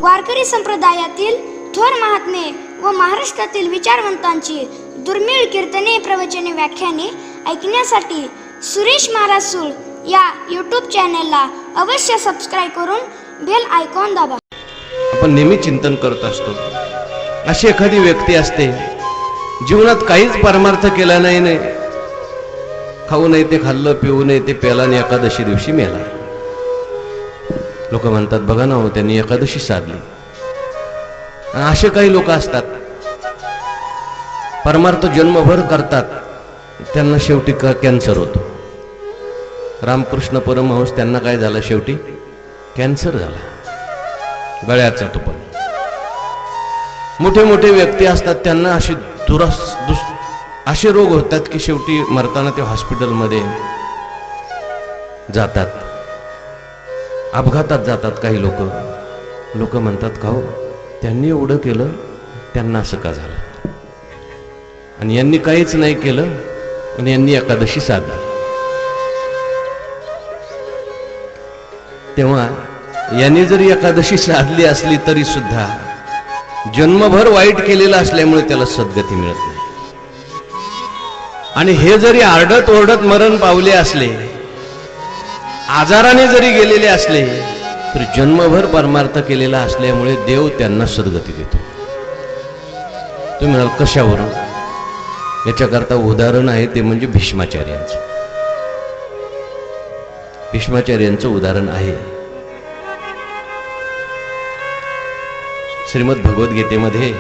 वारकरी संप्रदायातील थोर महात्मे व महाराष्ट्रातील विचारवंतांची दुर्मिळ कीर्तने, प्रवचने, व्याख्याने ऐकण्यासाठी सुरेश महाराज सूळ या यूट्यूब चॅनलला अवश्य सबस्क्राईब करून बेल आयकॉन दाबा. आपण नेहमी चिंतन करत असतो, अशी एखादी व्यक्ती असते जीवनात काहीच परमार्थ केला नाही, खाऊ नये ते खाल्लं, पिऊ नये ते प्याला आणि एकादशी दिवशी मेला. लोक म्हणतात बघा ना, त्यांनी एकादशी साधली. असे काही लोक असतात परमार्थ जन्मभर करतात, त्यांना शेवटी कॅन्सर होतो. रामकृष्ण परमहंस त्यांना काय झालं, शेवटी कॅन्सर झाला गळ्याचा. तो पण मोठे मोठे व्यक्ती असतात, त्यांना असे रोग होतात की शेवटी मरताना ते हॉस्पिटलमध्ये जातात, अपघातात जातात. काही लोक म्हणतात का हो, त्यांनी एवढं केलं, त्यांना असं का झालं, आणि यांनी काहीच नाही केलं आणि यांनी एकादशी साधली. तेव्हा यांनी जरी एकादशी साधली असली तरी सुद्धा जन्मभर वाईट केलेलं असल्यामुळे त्याला सद्गती मिळत नाही. आणि हे जरी आरडत ओरडत मरण पावले असले, आजाराने जरी गेलेले असले, तर जन्मभर परमार्थ केलेला असल्यामुळे देव त्यांना सद्गती देतो. तुम्ही म्हणाल कशावरून? याच्याकरता उदाहरण आहे, ते म्हणजे भीष्माचार्यांचं. भीष्माचार्यांचं उदाहरण आहे. श्रीमद भगवद्गीतेमध्ये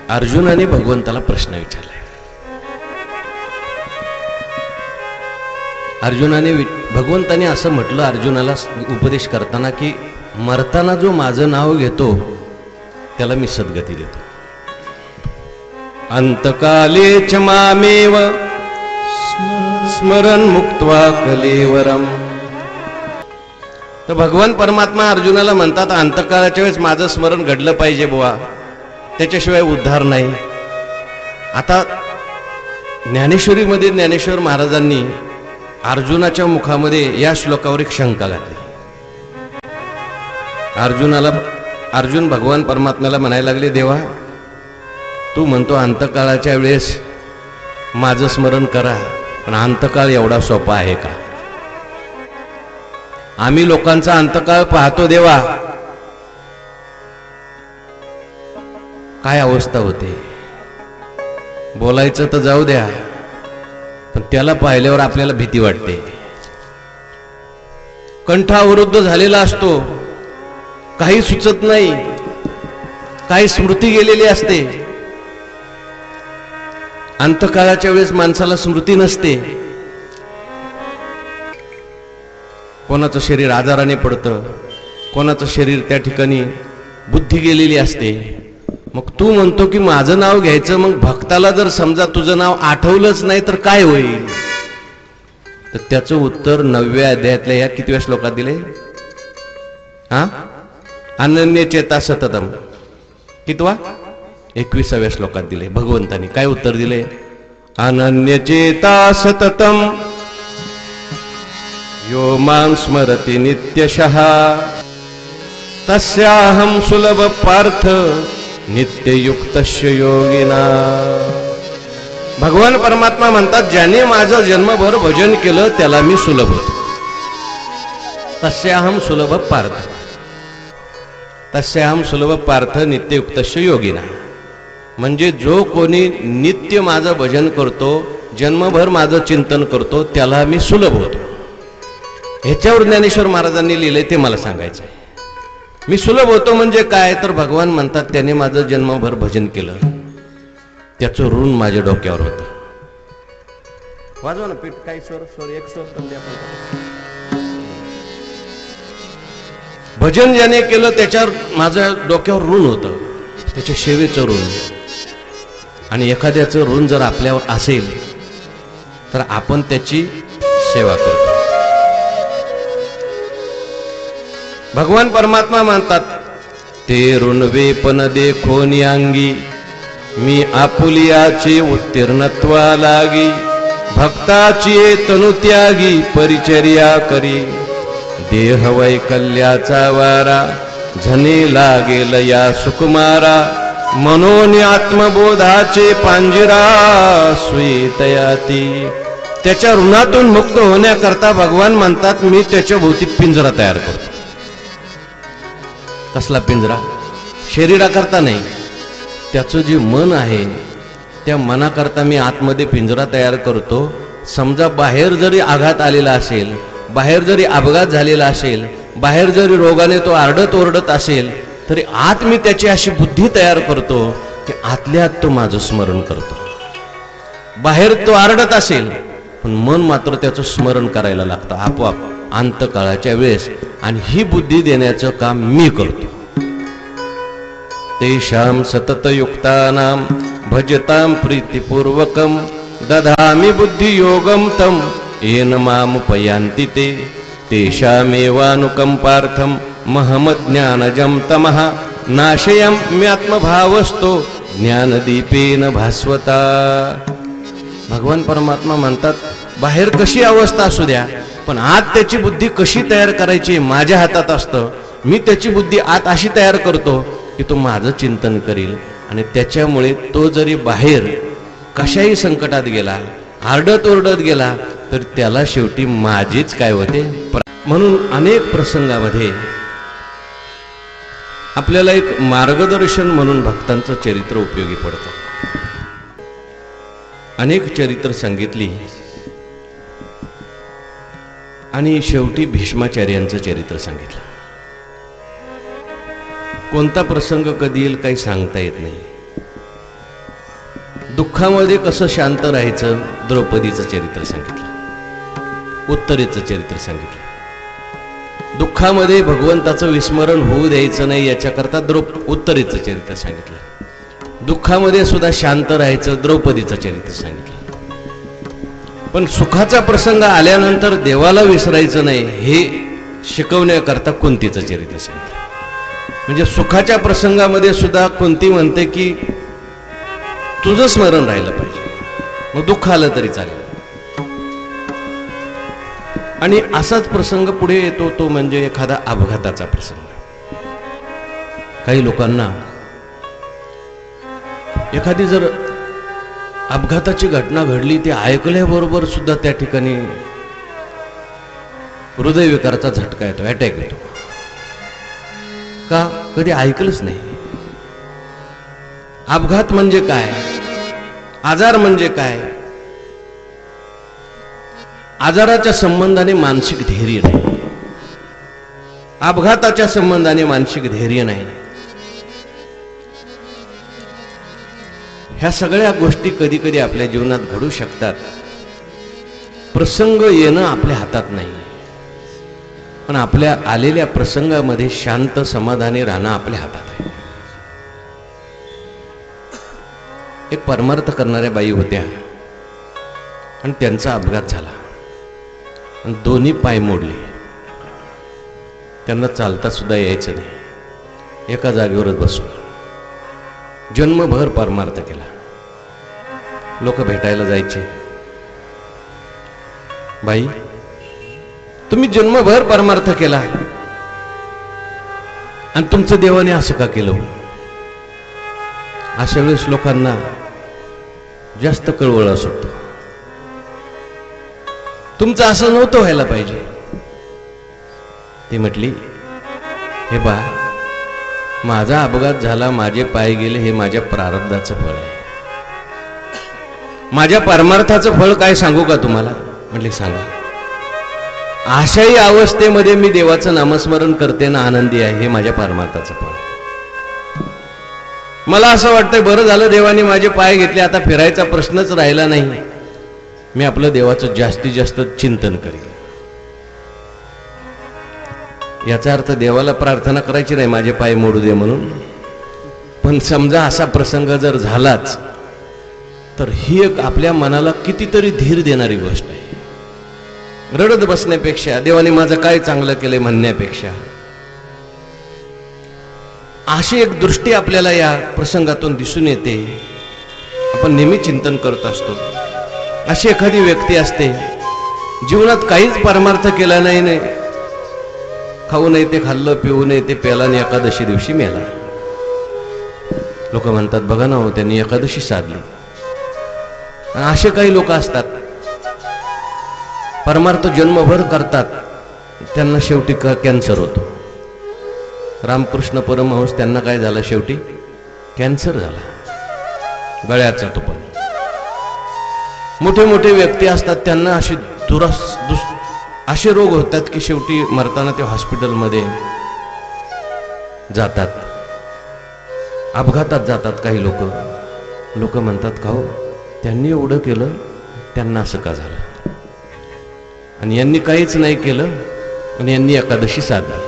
अर्जुनाने भगवंताला प्रश्न विचारलाय. भगवंताने असं म्हटलं अर्जुनाला उपदेश करताना की मरताना जो माझं नाव घेतो त्याला मी सद्गती देतो. अंतकाले च मामेव स्मरण मुक्त्वा कलेवरम. तर भगवान परमात्मा अर्जुनाला म्हणतात, अंतकाळाच्या वेळेस माझं स्मरण घडलं पाहिजे बुवा, त्याच्याशिवाय उद्धार नाही. आता ज्ञानेश्वरीमध्ये ज्ञानेश्वर महाराजांनी अर्जुनाच्या मुखामध्ये या श्लोकावर एक शंका घातली. अर्जुन भगवान परमात्म्याला म्हणायला लागले, देवा तू म्हणतो अंतकाळाच्या वेळेस माझं स्मरण करा, पण अंतकाळ एवढा सोपा आहे का? आम्ही लोकांचा अंतकाळ पाहतो देवा, काय अवस्था होते. बोलायचं तर जाऊ द्या, पण त्याला पाहिल्यावर आपल्याला भीती वाटते. कंठावरुद्ध झालेला असतो, काही सुचत नाही, काही स्मृती गेलेली असते. अंतकाळाच्या वेळेस माणसाला स्मृती नसते. कोणाचं शरीर आजाराने पडतं, कोणाचं शरीर त्या ठिकाणी बुद्धी गेलेली असते. मग तू म्हणतो की माझं नाव घ्यायचं, मग भक्ताला जर समजा तुझं नाव आठवलंच नाही तर काय होईल? तर त्याचं उत्तर 9व्या अध्यायातल्या या कितव्या श्लोकात दिले? अनन्य चेता सततम. कितवा? 21व्या श्लोकात दिले. भगवंतानी काय उत्तर दिले? अनन्य चेता सततम यो मां स्मरति नित्यशः तस्याहं सुलभ पार्थ नित्ययुक्तस्य योगिना. भगवान परमात्मा म्हणतात, ज्याने माझं जन्मभर भजन केलं त्याला मी सुलभ होतो. तस्याहं सुलभ पार्थ, तस्याहं सुलभ पार्थ नित्ययुक्तस्य योगिना. म्हणजे जो कोणी नित्य माझं भजन करतो, जन्मभर माझं चिंतन करतो, त्याला मी सुलभ होतो. ह्याच्यावर ज्ञानेश्वर महाराजांनी लिहिलंय, ते मला सांगायचं आहे. मी सुलभ होतो म्हणजे काय? तर भगवान म्हणतात, त्याने माझं जन्मभर भजन केलं, त्याचं ऋण माझ्या डोक्यावर होतं. वाजवा ना पीठ, काय स्वर एक स्वर. भजन ज्याने केलं त्याच्यावर माझ्या डोक्यावर ऋण होतं, त्याच्या सेवेचं ऋण. आणि एखाद्याचं ऋण जर आपल्यावर असेल तर आपण त्याची सेवा करतो. भगवान परमात्मा म्हणतात, ते ऋण वेपन देखोनी अंगी मी आपुलियाचे उत्तीर्णत्वा लागी. भक्ताची तनुत्यागी परिचर्या करी देह वैकल्याचा वारा झने लागेल या सुकुमारा मनोनी आत्मबोधाचे पांजिरा स्वीतयाती. त्याच्या ऋणातून मुक्त होण्याकरता भगवान म्हणतात मी त्याच्या भोवती पिंजरा तयार करतो. कसला पिंजरा? शरीराकरता नाही, त्याचं जे मन आहे त्या मनाकरता मी आतमध्ये पिंजरा तयार करतो. समजा बाहेर जरी आघात आलेला असेल, बाहेर जरी अपघात झालेला असेल, बाहेर जरी रोगाने तो आरडत ओरडत असेल, तरी आत मी त्याची अशी बुद्धी तयार करतो की आतल्या आत तो माझं स्मरण करतो. बाहेर तो आरडत असेल पण मन मात्र त्याचं स्मरण करायला लागतं आपोआप अंतकाळाच्या वेळेस. आणि ही बुद्धी देण्याचं काम मी करतो. तेषां सततयुक्तानां भजतां प्रीतिपूर्वकं दधामि बुद्धियोगं तं येन मामुपयान्ति ते. तेषामेवानुकंपार्थं महमज्ञानजं तमः नाशयाम्यात्मभावस्तो ज्ञानदीपेन भास्वता. भगवान परमात्मा म्हणतात बाहेर कशी अवस्था असू द्या पण आत त्याची बुद्धी कशी तयार करायची माझ्या हातात असतं. मी त्याची बुद्धी आत अशी तयार करतो की तो माझं चिंतन करील. आणि त्याच्यामुळे तो जरी बाहेर कशाही संकटात गेला, आरडत ओरडत गेला, तर त्याला शेवटी माझीच काय होते. म्हणून अनेक प्रसंगामध्ये आपल्याला एक मार्गदर्शन म्हणून भक्तांचं चरित्र उपयोगी पडतं. अनेक चरित्र सांगितली आणि शेवटी भीष्माचार्यांचं चरित्र सांगितलं. कोणता प्रसंग कधी येईल काही सांगता येत नाही. दुःखामध्ये कसं शांत राहायचं द्रौपदीचं चरित्र सांगितलं, उत्तरेचं चरित्र सांगितलं. दुःखामध्ये भगवंताचं विस्मरण होऊ द्यायचं नाही याच्याकरता उत्तरेचं चरित्र सांगितलं. दुःखामध्ये सुद्धा शांत राहायचं द्रौपदीचं चरित्र सांगितलं. पण सुखाचा प्रसंग आल्यानंतर देवाला विसरायचं नाही हे शिकवण्याकरता कुंतीचं चरित्र सांगितलं. म्हणजे सुखाच्या प्रसंगामध्ये सुद्धा कुंती म्हणते की तुझं स्मरण राहिलं पाहिजे, मग दुःख आलं तरी चालेल. आणि असाच प्रसंग पुढे येतो तो म्हणजे एखादा अपघाताचा प्रसंग. काही लोकांना एखादी जर अपघाताची घटना घडली ती ऐकल्याबरोबर सुद्धा त्या ठिकाणी हृदयविकाराचा झटका येतो, अटॅक येतो. का? कधी ऐकलंच नाही. अपघात म्हणजे काय, आजार म्हणजे काय. आजाराच्या संबंधाने मानसिक धैर्य नाही, अपघाताच्या संबंधाने मानसिक धैर्य नाही. ह्या सगळ्या गोष्टी कधी कधी आपल्या जीवनात घडू शकतात. प्रसंग येणं आपल्या हातात नाही, पण आपल्या आलेल्या प्रसंगामध्ये शांत समाधानी राहणं आपल्या हातात आहे. एक परमार्थ करणाऱ्या बाई होत्या आणि त्यांचा अपघात झाला आणि दोन्ही पाय मोडले. त्यांना चालता सुद्धा यायचं नाही, एका जागेवरच बसून जन्मभर परमार्थ केला. लोक भेटायला जायचे, बाई तुम्ही जन्मभर परमार्थ केला आणि तुमचं देवाने असं का केलं? अशा वेळेस लोकांना जास्त कळवळा सुटतो. तुमचं असं नव्हतं व्हायला पाहिजे. ती म्हटली, हे बा, माझा अपघात झाला, माझे पाय गेले, हे माझ्या प्रारब्धाचं फळ आहे. माझ्या परमार्थाचं फळ काय सांगू का तुम्हाला? म्हटले सांगा. अशाही अवस्थेमध्ये मी देवाचं नामस्मरण करते ना, आनंदी आहे, हे माझ्या परमार्थाचं फळ. मला असं वाटतंय बरं झालं देवाने माझे पाय घेतले, आता फिरायचा प्रश्नच राहिला नाही. मी आपलं देवाचं जास्तीत जास्त चिंतन करेन. याचा अर्थ देवाला प्रार्थना करायची नाही माझे पाय मोडू दे म्हणून. पण समजा असा प्रसंग जर झालाच तर ही एक आपल्या मनाला कितीतरी धीर देणारी गोष्ट आहे. रडत बसण्यापेक्षा, देवाने माझं काय चांगलं केलंय म्हणण्यापेक्षा, अशी एक दृष्टी आपल्याला या प्रसंगातून दिसून येते. आपण नेहमी चिंतन करत असतो. अशी एखादी व्यक्ती असते जीवनात काहीच परमार्थ केला नाही, खाऊ नये ते खाल्लं, पिऊ नये ते प्याला आणि एकादशी दिवशी मेला. लोक म्हणतात बघा ना हो, त्यांनी एकादशी साधली. आणि असे काही लोक असतात परमार्थ जन्मभर करतात, त्यांना शेवटी कॅन्सर होतो. रामकृष्ण परमहंस त्यांना काय झालं, शेवटी कॅन्सर झाला गळ्याचा. तो पण मोठे मोठे व्यक्ती असतात, त्यांना असे असे रोग होतात की शेवटी मरताना ते हॉस्पिटलमध्ये जातात, अपघातात जातात. काही लोक म्हणतात का हो, त्यांनी एवढं केलं, त्यांना असं का झालं, आणि यांनी काहीच नाही केलं आणि यांनी एकादशी साधली.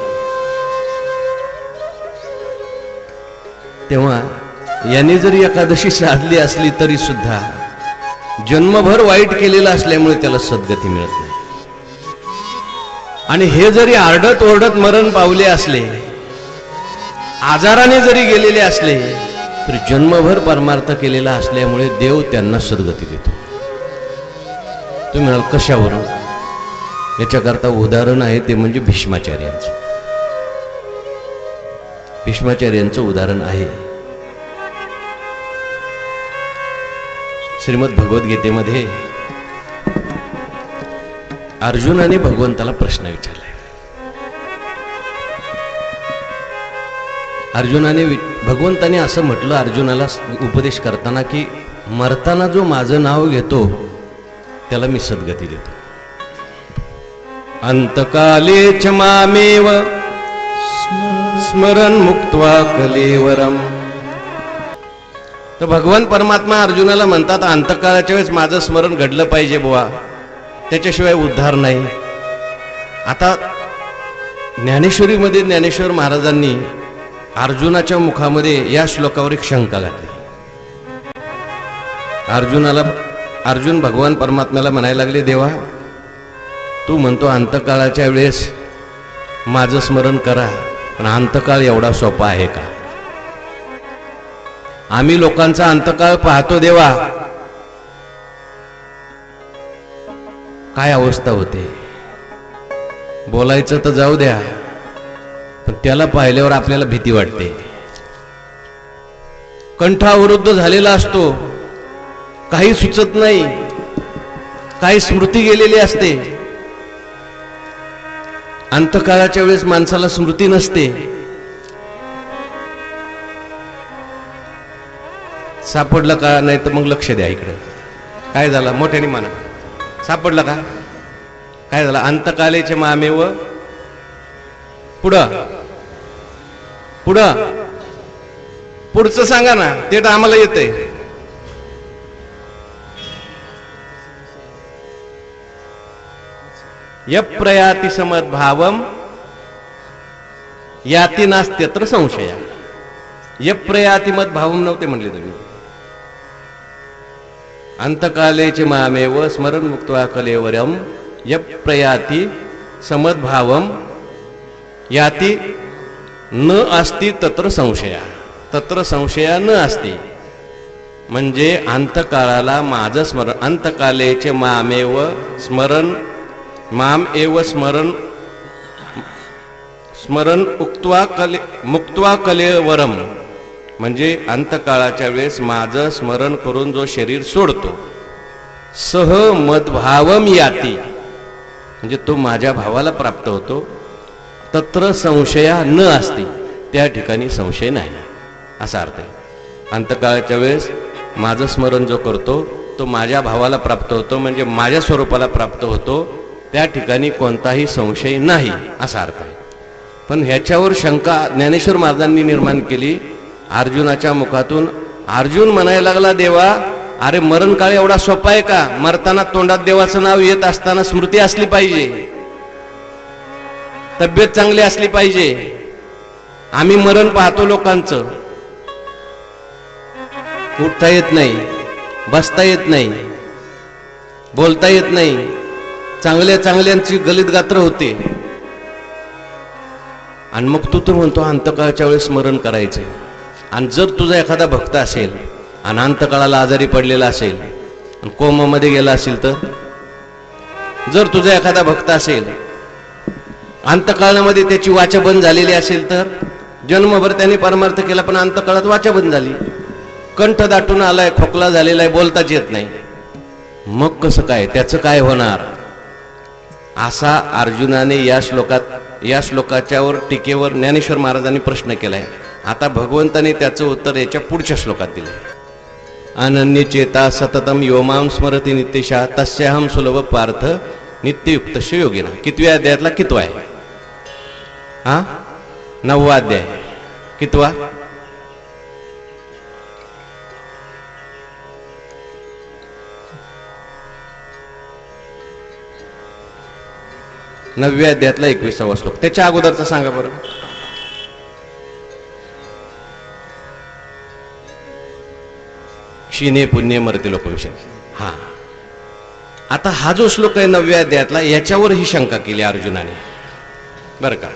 तेव्हा यांनी जरी एकादशी साधली असली तरी सुद्धा जन्मभर वाईट केलेलं असल्यामुळे त्याला सद्गती मिळत नाही. आणि हे जरी आरडत ओरडत मरण पावले असले, आजाराने जरी गेलेले असले, तरी जन्मभर परमार्थ केलेला असल्यामुळे देव त्यांना सद्गती देतो. तुम्ही म्हणाल कशावरून? याच्याकरता उदाहरण आहे, ते म्हणजे भीष्माचार्यांचं. भीष्माचार्यांचं उदाहरण आहे. श्रीमद भगवद्गीतेमध्ये अर्जुनाने भगवंताला प्रश्न विचारलाय. भगवंताने असं म्हटलं अर्जुनाला उपदेश करताना की मरताना जो माझं नाव घेतो त्याला मी सद्गती देतो. अंतकाले च मामेव स्मरण मुक्त्वा कलेवरम. तर भगवान परमात्मा अर्जुनाला म्हणतात, अंतकाळाच्या वेळेस माझं स्मरण घडलं पाहिजे बुवा, त्याच्याशिवाय उद्धार नाही. आता ज्ञानेश्वरीमध्ये ज्ञानेश्वर महाराजांनी अर्जुनाच्या मुखामध्ये या श्लोकावर एक शंका घातली. अर्जुन भगवान परमात्म्याला म्हणायला लागले, देवा तू म्हणतो अंतकाळाच्या वेळेस माझं स्मरण करा, पण अंतकाळ एवढा सोपा आहे का? आम्ही लोकांचा अंतकाळ पाहतो देवा, काय अवस्था होते. बोलायचं तर जाऊ द्या, पण त्याला पाहिल्यावर आपल्याला भीती वाटते. कंठावरुद्ध झालेला असतो, काही सुचत नाही, काही स्मृती गेलेली असते. अंतकाळाच्या वेळेस माणसाला स्मृती नसते. सापडलं का? नाही तर मग लक्ष द्या इकडे. काय झालं? मोठ्याने म्हणा. सापडलं का? काय झालं? अंतकालेचे मामेव. पुढं पुढचं सांगा ना, ते तर आम्हाला येतंय. यप्रयाति समद्भावम याति नास्त्यत्र संशया. यप्रयाति मद्भावम नव्हते म्हणले तुम्ही. अंतकालेच मामेव स्मरण मुक्त्वा कलेवरम यप्रयाति समद्भावम याति न अस्ति तत्र संशया. तत्र संशया न अस्ति म्हणजे अंतकाळाला माझं स्मरण. अंतकालेचे मामेव स्मरण माम एव स्मरण मुक्त्वा कलेवरम म्हणजे अंतकाळाच्या वेळेस माझं स्मरण करून जो शरीर सोडतो, सह मद्भावम याती म्हणजे तो माझ्या भावाला प्राप्त होतो. तत्र संशया न असती त्या ठिकाणी संशय नाही, असा अर्थ आहे. अंतकाळाच्या वेळेस माझं स्मरण जो करतो तो माझ्या भावाला प्राप्त होतो, म्हणजे माझ्या स्वरूपाला प्राप्त होतो, त्या ठिकाणी कोणताही संशय नाही, असा अर्थ आहे. पण ह्याच्यावर शंका ज्ञानेश्वर महाराजांनी निर्माण केली अर्जुनाच्या मुखातून. अर्जुन म्हणायला लागला, देवा अरे मरण काळ एवढा सोपा आहे का? मरताना तोंडात देवाचं नाव येत असताना स्मृती असली पाहिजे, तब्येत चांगली असली पाहिजे. आम्ही मरण पाहतो लोकांचं, उठता येत नाही, बसता येत नाही, बोलता येत नाही, चांगल्यांची गलित गात्र होते. आणि मग तू तर म्हणतो अंतकाळाच्या वेळेस स्मरण करायचं. आणि जर तुझा एखादा भक्त असेल आणि अंतकाळाला आजारी पडलेला असेल आणि कोमामध्ये गेला असेल, तर जर तुझा एखादा भक्त असेल अंतकाळामध्ये त्याची वाचा बंद झालेली असेल तर जन्मभर त्याने परमार्थ केला, पण अंतकाळात वाचा बंद झाली, कंठ दाटून आलाय, खोकला झालेला आहे, बोलताच येत नाही, मग कसं काय, त्याचं काय होणार? असा अर्जुनाने या श्लोकाच्यावर टीकेवर ज्ञानेश्वर महाराजांनी प्रश्न केलाय. आता भगवंताने त्याचं उत्तर याच्या पुढच्या श्लोकात दिलं. अनन्य चेता सततम योमां स्मरती नित्यशा तस्याहम सुलभ पार्थ नित्ययुक्तस्य योगिना. कितव्या अध्यायातला कितवा आहे? हा, 9वा अध्याय. कितवा? नवव्या अध्यायातला 21वा श्लोक. त्याच्या अगोदरचा सांगा बरं. क्षीणे पुण्य मरते लोकविषय. हा, आता हा जो श्लोक आहे 9व्या अध्यायातला, याच्यावर ही शंका केली अर्जुनाने बरं का.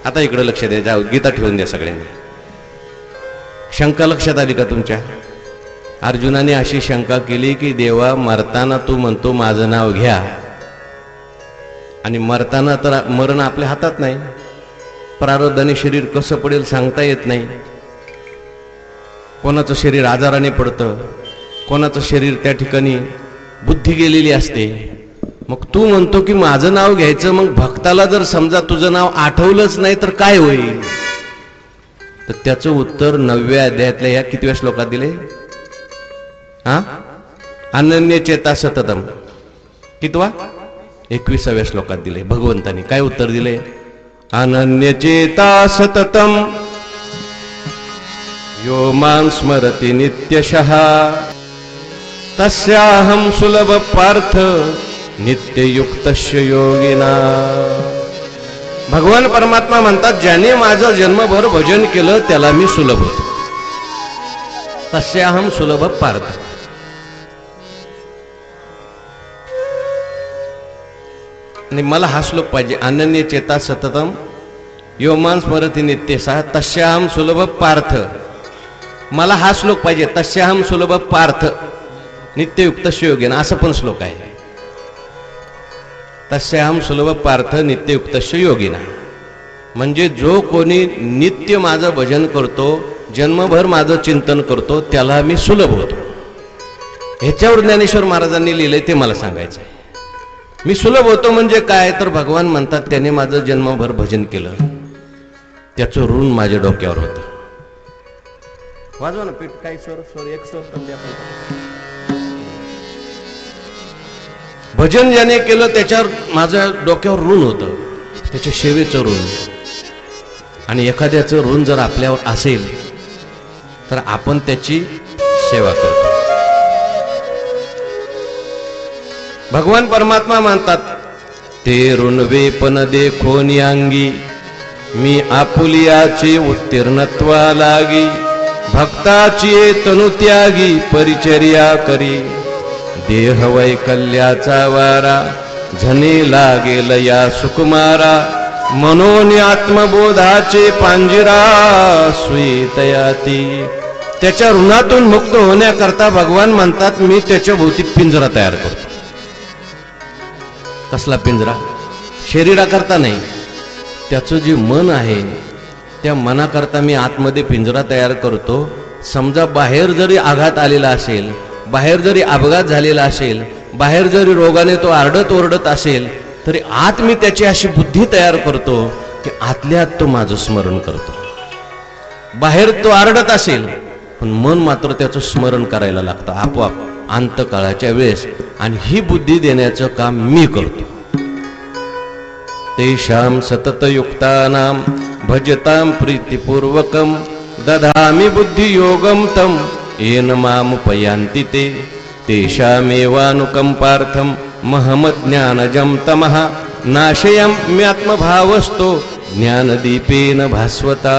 आता इकडे लक्ष द्या, जाऊ गीता ठेवून द्या सगळ्यांनी. शंका लक्षात आली का तुमच्या? अर्जुनाने अशी शंका केली की देवा, मरताना तू म्हणतो माझं नाव घ्या, आणि मरताना तर मरण आपल्या हातात नाही, प्रारब्धाने शरीर कसं पडेल सांगता येत नाही. कोणाचं शरीर आजाराने पडतं, कोणाचं शरीर त्या ठिकाणी बुद्धी गेलेली असते. मग तू म्हणतो की माझं नाव घ्यायचं, मग भक्ताला जर समजा तुझं नाव आठवलंच नाही तर काय होईल? तर त्याचं उत्तर 9व्या अध्यायातल्या या कितव्या श्लोकात दिले? हा, अनन्य चेता सततम. कितवा? 21व्या श्लोकात दिले. भगवंतानी काय उत्तर दिले? अनन्य चेता सततम यो मां स्मरति नित्यशः तस्याहं सुलभ पार्थ नित्ययुक्तस्य योगिना. भगवान परमात्मा म्हणतात, ज्याने माझं जन्मभर भजन केलं त्याला मी सुलभ होतो. तस्याहं सुलभ पार्थ. आणि मला हा श्लोक पाहिजे. अनन्य चेता सततम यो मां स्मरति नित्यशः तस्याहं सुलभ पार्थ. मला हा श्लोक पाहिजे, तस्याहं सुलभ पार्थ नित्ययुक्तस्य योगिना. असं पण श्लोक आहे, तस्याहं सुलभ पार्थ नित्ययुक्तस्य योगिना. म्हणजे जो कोणी नित्य माझं भजन करतो, जन्मभर माझं चिंतन करतो, त्याला मी सुलभ होतो. ह्याच्यावर ज्ञानेश्वर महाराजांनी लिहिलंय, ते मला सांगायचं आहे. मी सुलभ होतो म्हणजे काय? तर भगवान म्हणतात, त्याने माझं जन्मभर भजन केलं, त्याचं ऋण माझ्या डोक्यावर होतं. वाजवा ना पीठ. काही स्वर एक स्वर पण द्या. भजन ज्याने केलं त्याच्यावर माझ्या डोक्यावर ऋण होतं, त्याच्या सेवेचं ऋण. आणि एखाद्याचं ऋण जर आपल्यावर असेल तर आपण त्याची सेवा करतो. भगवान परमात्मा म्हणतात, ते ऋण वेपन देखोनी अंगी मी आपुलियाचे उत्तीर्णत्वा लागी भक्ताची तनु त्यागी परिचर्या करी देह वैकल्याचा वारा झने लागेल या सुकुमारा मनोनी आत्मबोधाचे पांजिरा स्वीतयाती. त्याच्या ऋणातून मुक्त होण्याकरता भगवान म्हणतात, मी त्याच्या भोवती पिंजरा तयार करतो. कसला पिंजरा? शरीराकरता नाही, त्याचं जे मन आहे त्या मनाकरता मी आतमध्ये पिंजरा तयार करतो. समजा बाहेर जरी आघात आलेला असेल, बाहेर जरी अपघात झालेला असेल, बाहेर जरी रोगाने तो आरडत ओरडत असेल, तरी आत मी त्याची अशी बुद्धी तयार करतो की आतल्यात तो माझं स्मरण करतो. बाहेर तो आरडत असेल पण मन मात्र त्याचं स्मरण करायला लागतं आपोआप अंतकाळाच्या वेळेस. आणि ही बुद्धी देण्याचं काम मी करतो. तेषां सततयुक्तानां भजतां प्रीतिपूर्वकं दधामि बुद्धियोगं तं येन मामुपयान्ति ते तेषामेवानुकंपार्थं महमज्ञानजं तमः नाशयाम्यात्मभावस्तो ज्ञानदीपेन भास्वता.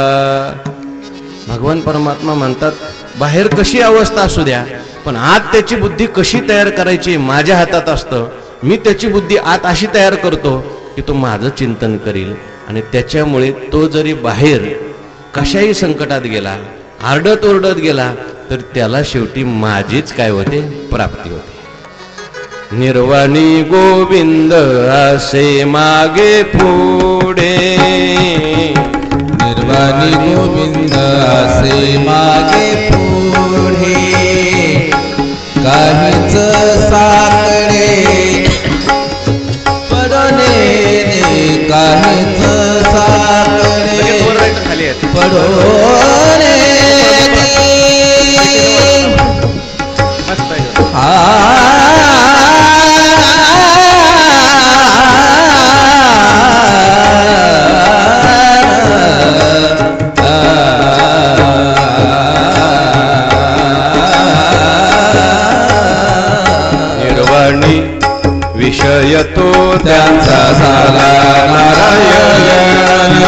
भगवान परमात्मा म्हणतात, बाहेर कशी अवस्था असू द्या पण आत त्याची बुद्धी कशी तयार करायची माझ्या हातात असतं. मी त्याची बुद्धी आत अशी तयार करतो की तो माझं चिंतन करील. आणि त्याच्यामुळे तो जरी बाहेर कशाही संकटात गेला, आरडत ओरडत गेला, तर त्याला शेवटी माझीच काय होते? प्राप्ती होते. निर्वाणी गोविंद असे मागे पुढे, निर्वाणी गोविंद असे मागे पुढे, काहीच साकडे पडणे, काहीच साकडे खाली आहे पडोने मस्त आहे. निर्वाणी विषय तो त्यांचा झाला नारायण,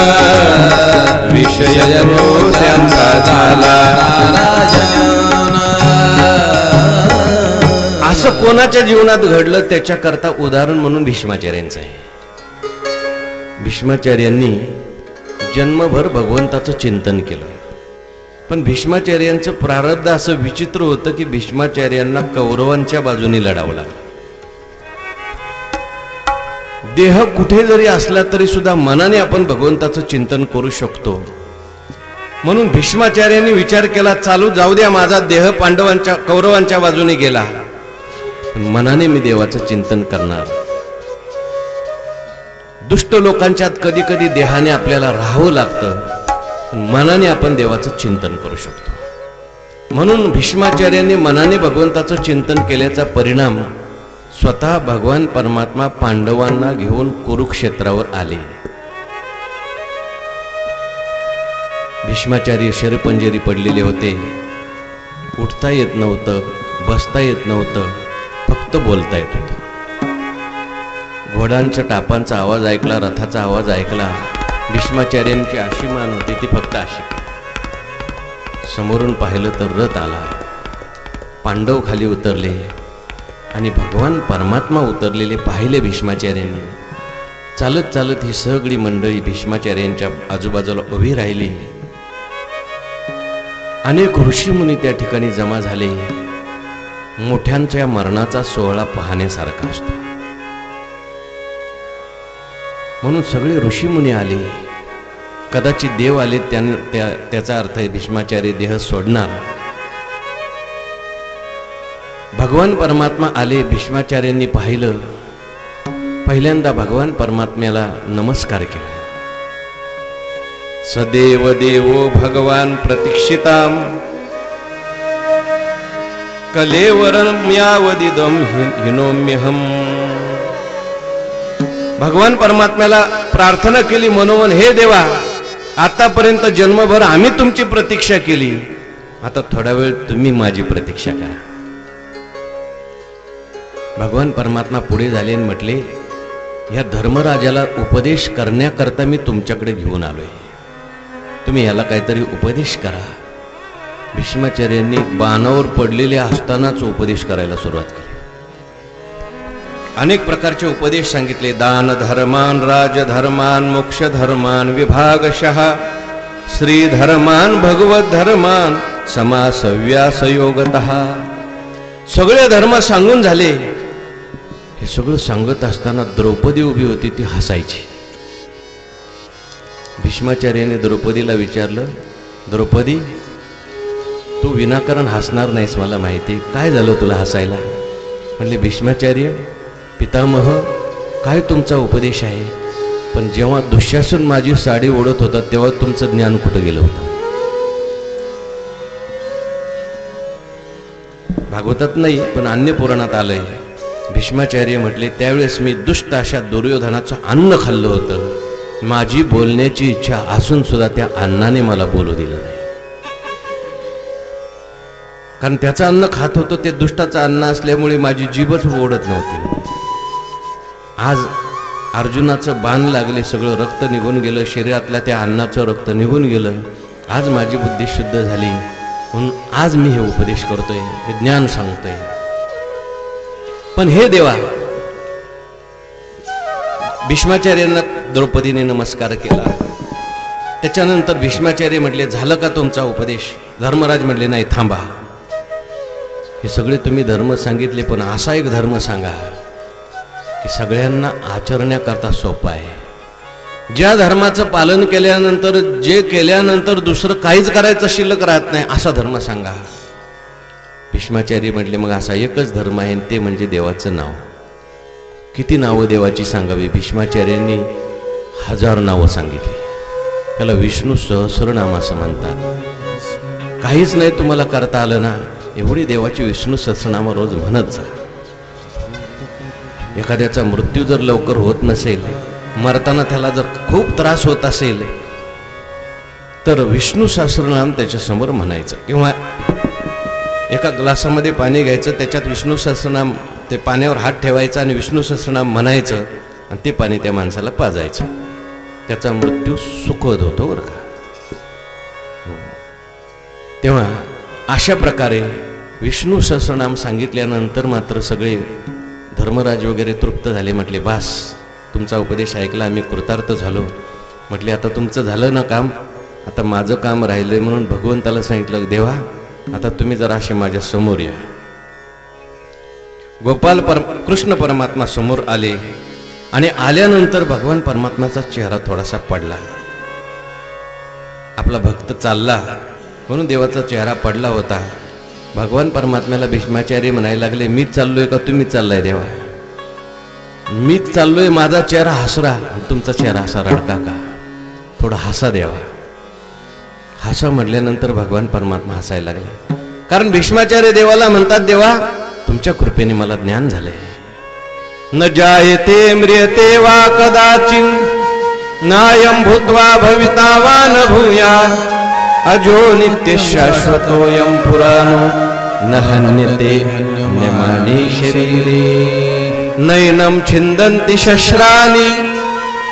विषय तो त्यांचा झाला असं कोणाच्या जीवनात घडलं त्याच्याकरता उदाहरण म्हणून भीष्माचार्यांचं आहे. भीष्माचार्यांनी जन्मभर भगवंताचं चिंतन केलं, पण भीष्माचार्यांचं प्रारब्ध असं विचित्र होतं की भीष्माचार्यांना कौरवांच्या बाजूने लढावं लागलं. देह कुठे जरी असला तरी सुद्धा मनाने आपण भगवंताचं चिंतन करू शकतो. म्हणून भीष्माचार्यांनी विचार केला, चालू जाऊ द्या, माझा देह कौरवांच्या बाजूने गेला, पण मनाने मी देवाचं चिंतन करणार. दुष्ट लोकांच्यात कधी कधी देहाने आपल्याला राहावं लागतं, पण मनाने आपण देवाचं चिंतन करू शकतो. म्हणून भीष्माचार्यांनी मनाने भगवंताचं चिंतन केल्याचा परिणाम स्वतः भगवान परमात्मा पांडवांना घेऊन कुरुक्षेत्रावर आले. भीष्माचार्य शरपंजरी पडलेले होते, उठता येत नव्हतं, बसता येत नव्हतं, फक्त बोलता येत होतं. घोड्यांच्या टापांचा आवाज ऐकला, रथाचा आवाज ऐकला, भीष्माचार्यांची अशी मान होती ती फक्त अशी. समोरून पाहिलं तर रथ आला, पांडव खाली उतरले आणि भगवान परमात्मा उतरलेले पाहिले भीष्माचार्यांनी. चालत चालत ही सगळी मंडळी भीष्माचार्यांच्या आजूबाजूला उभी राहिली. अनेक ऋषीमुनी त्या ठिकाणी जमा झाले. मोठ्यांच्या मरणाचा सोहळा पाहण्यासारखा असतो, म्हणून सगळे ऋषीमुनी आले. कदाचित देव आले, त्याचा अर्थ आहे भीष्माचार्य देह सोडणार. भगवान परमात्मा आले, भीष्माचार्यांनी पाहिलं. पहिल्यांदा भगवान परमात्म्याला नमस्कार केला. सदेव देवो भगवान प्रतीक्षिताम कलेवरम्यावदिदम हिनोम्यहम. भगवान परमात्म्याला प्रार्थना केली मनोमन, हे देवा, आतापर्यंत जन्मभर आम्ही तुमची प्रतीक्षा केली, आता थोडा वेळ तुम्ही माझी प्रतीक्षा करा. भगवान परमात्मा पुढे झाले आणि म्हटले, या धर्मराजाला उपदेश करण्याकरता मी तुमच्याकडे घेऊन आलोय, तुम्ही याला काहीतरी उपदेश करा. भीष्माचार्यांनी बाणावर पडलेले असतानाच उपदेश करायला सुरुवात केली. अनेक प्रकारचे उपदेश सांगितले. दान धर्मान, राजधर्मान, मोक्ष धर्मान, विभागशः श्रीधर्मान, भगवत धर्मान, समासव्यास योगतः. सगळे धर्म सांगून झाले. हे सगळं सांगत असताना द्रौपदी उभी होती, ती हसायची. भीष्माचार्याने द्रौपदीला विचारलं, द्रौपदी, तू विनाकारण हसणार नाहीस, मला माहिती, काय झालं तुला हसायला? म्हणले, भीष्माचार्य पितामह, काय तुमचा उपदेश आहे, पण जेव्हा दुःशासन माझी साडी ओढत होता तेव्हा तुमचं ज्ञान कुठं गेलं होतं? भागवतात नाही पण अन्य पुराणात आलंय. भीष्माचार्य म्हटले, त्यावेळेस मी दुष्ट अशा दुर्योधनाचं अन्न खाल्लं होतं. माझी बोलण्याची इच्छा असून सुद्धा त्या अन्नाने मला बोलू दिलं नाही, कारण त्याचं अन्न खात होतं ते दुष्टाचं अन्न असल्यामुळे माझी जीभच ओढत नव्हती. आज अर्जुनाचं बाण लागले, सगळं रक्त निघून गेलं, शरीरातल्या त्या अन्नाचं रक्त निघून गेलं. आज माझी बुद्धी शुद्ध झाली, म्हणून आज मी हे उपदेश करतोय, हे ज्ञान सांगतोय. पण हे देवा, भीष्माचार्यांना द्रौपदीने नमस्कार केला. त्याच्यानंतर भीष्माचार्य म्हटले, झालं का तुमचा उपदेश? धर्मराज म्हटले, नाही, थांबा, हे सगळे तुम्ही धर्म सांगितले, पण असा एक धर्म सांगा की सगळ्यांना आचरण्याकरता सोपं आहे. ज्या धर्माचं पालन केल्यानंतर जे केल्यानंतर दुसरं काहीच करायचं शिल्लक राहत नाही असा धर्म सांगा. भीष्माचार्य म्हटले मग असा एकच धर्म आहे ते म्हणजे देवाचं नाव. किती नावं देवाची सांगावी? भीष्माचार्यांनी 1000 नावं सांगितली. त्याला विष्णू सहस्रनाम असं म्हणतात. काहीच नाही तुम्हाला करता आलं ना, एवढी देवाची विष्णू सहस्रनाम रोज म्हणत जा. एखाद्याचा मृत्यू जर लवकर होत नसेल, मरताना त्याला जर खूप त्रास होत असेल तर विष्णू सहस्रनाम त्याच्यासमोर म्हणायचं. किंवा एका ग्लासामध्ये पाणी घ्यायचं, त्याच्यात विष्णू सहस्रनाम, ते पाण्यावर हात ठेवायचा आणि विष्णू सहस्रनाम म्हणायचं आणि ते पाणी त्या माणसाला पाजायचं. त्याचा मृत्यू सुखद होतो बरं का. तेव्हा अशा प्रकारे विष्णू सहस्रनाम सांगितल्यानंतर मात्र सगळे धर्मराज वगैरे तृप्त झाले. म्हटले बास, तुमचा उपदेश ऐकला, आम्ही कृतार्थ झालो. म्हटले आता तुमचं झालं ना काम, आता माझं काम राहिलंय. म्हणून भगवंताला सांगितलं, देवा आता तुम्ही जरा असे माझ्या समोर या. कृष्ण परमात्मा समोर आले आणि आल्यानंतर भगवान परमात्म्याचा चेहरा थोडासा पडला. आपला भक्त चालला म्हणून देवाचा चेहरा पडला होता. भगवान परमात्म्याला भीष्माचार्य म्हणायला लागले, मीच चाललोय का तुम्ही चाललाय देवा? मीच चाललोय, माझा चेहरा हसरा, तुमचा चेहरा असा रडका का? थोडा हसा देवा. हसा म्हटल्यानंतर भगवान परमात्मा हसायला लागले. कारण भीष्माचार्य देवाला म्हणतात, देवा तुमच्या कृपेने मला ज्ञान झालंय. न जायते म्रियते वा कदाचित् नायं भूत्वा भविता वा न भूयात् अजो नित्य शाश्वतोऽयं पुराणो न हन्यते हन्यमाने शरीरे नैनं छिन्दन्ति शस्त्राणि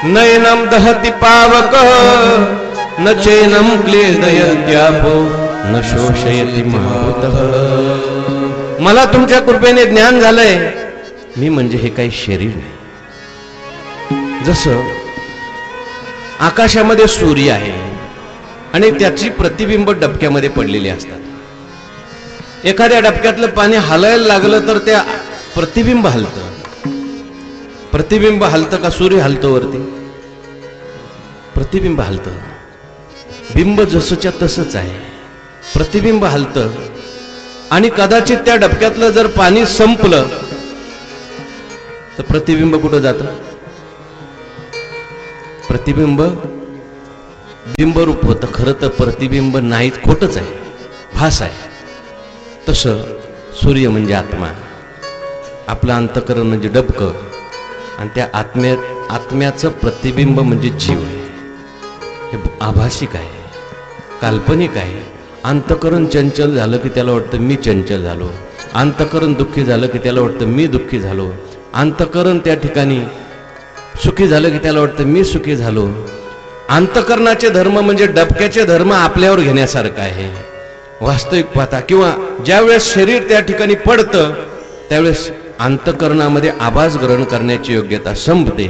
नैनं दहति पावकः न चैनं क्लेदयत्यापो न शोषयति महाभूतः. मला तुमच्या कृपेने ज्ञान झालंय, मी म्हणजे हे काही शरीर नाही. जसं आकाशामध्ये सूर्य आहे आणि त्याची प्रतिबिंब डबक्यामध्ये पडलेली असतात. एखाद्या डबक्यातलं पाणी हलायला लागलं तर त्या प्रतिबिंब हलतं. प्रतिबिंब हलतं का सूर्य हलतो वरती? प्रतिबिंब हलतं. बिंब जसंच्या तसंच आहे, प्रतिबिंब हलतं. आणि कदाचित त्या डबक्यातलं जर पाणी संपलं तर प्रतिबिंब कुठं जातं? प्रतिबिंब बिंबरूप होतं. खरं तर प्रतिबिंब नाहीत, खोटच आहे, भास आहे. तसं सूर्य म्हणजे आत्मा, आपलं अंतःकरण म्हणजे डबकं, आणि त्या आत्म्याचं प्रतिबिंब म्हणजे जीव आहे. हे आभासिक आहे, काल्पनिक आहे. अंतःकरण चंचल झालं की त्याला वाटतं मी चंचल झालो. अंतःकरण दुःखी झालं की त्याला वाटतं मी दुःखी झालो. अंतःकरण त्या ठिकाणी सुखी झालं की त्याला वाटतं मी सुखी झालो. अंतःकरणाचे धर्म म्हणजे डबक्याचे धर्म आपल्यावर घेण्यासारखं आहे वास्तविक पाहता. किंवा ज्यावेळेस शरीर त्या ठिकाणी पडतं त्यावेळेस अंतःकरणामध्ये आभास ग्रहण करण्याची योग्यता संपते